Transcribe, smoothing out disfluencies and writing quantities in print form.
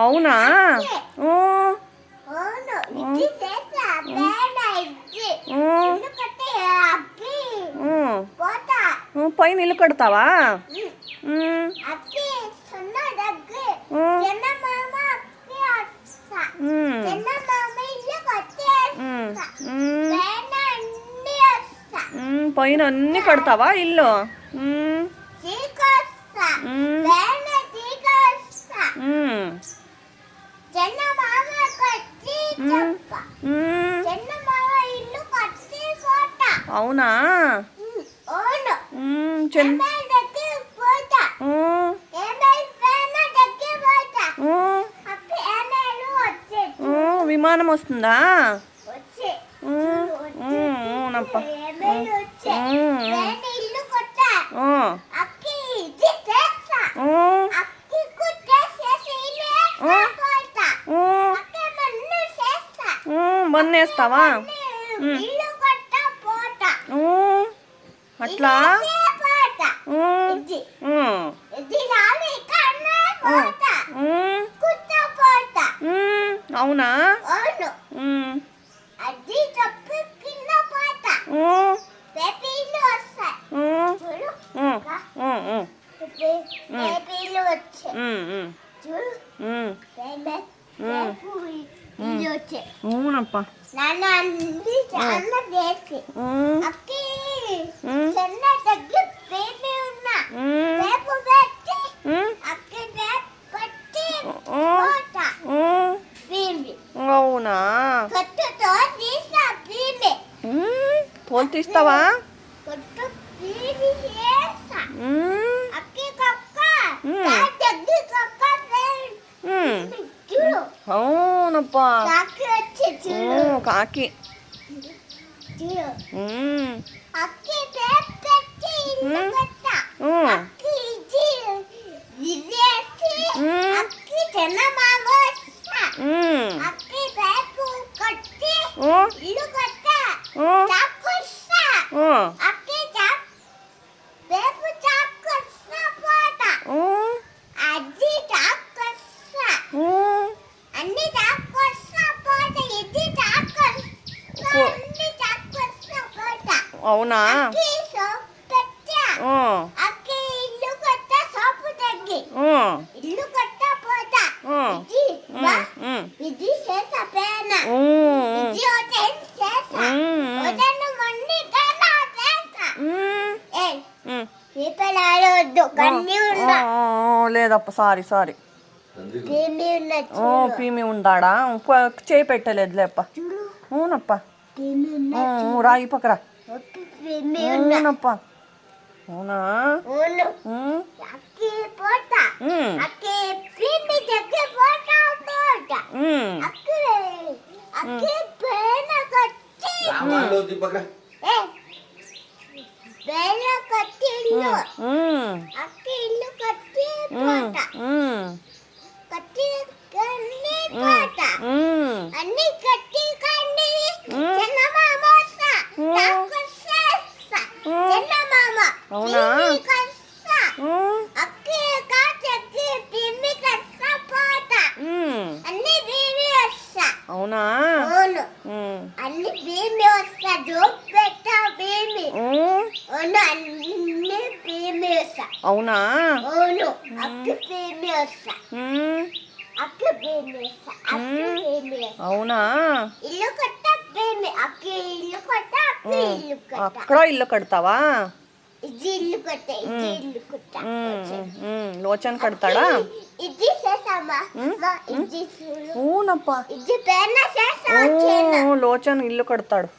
అవునా? పైన ఇల్లు కడతావా? పైన అన్ని కడతావా ఇల్లు? అవునా? విమానం వస్తుందా? అవునప్పా. బన్నేస్తావా? అట్లా అవునా? అవునప్పా. అవునా? తోలు తీస్తావా? అవునప్పా. కాకి అవునా? లేదప్ప, సారీ సారీ. పీమి ఉందాడా? చేయి పెట్టలేదులే అప్ప. అవునప్ప. రా ఈ పక్కరా. అవునప్ప. అవునా? అవునా? అవునా? అవునా? అవునా? అక్కడ ఇల్లు కడతావా? లోచన్ కడతాడా? అవునప్పా. లోచన్ ఇల్లు కడతాడు.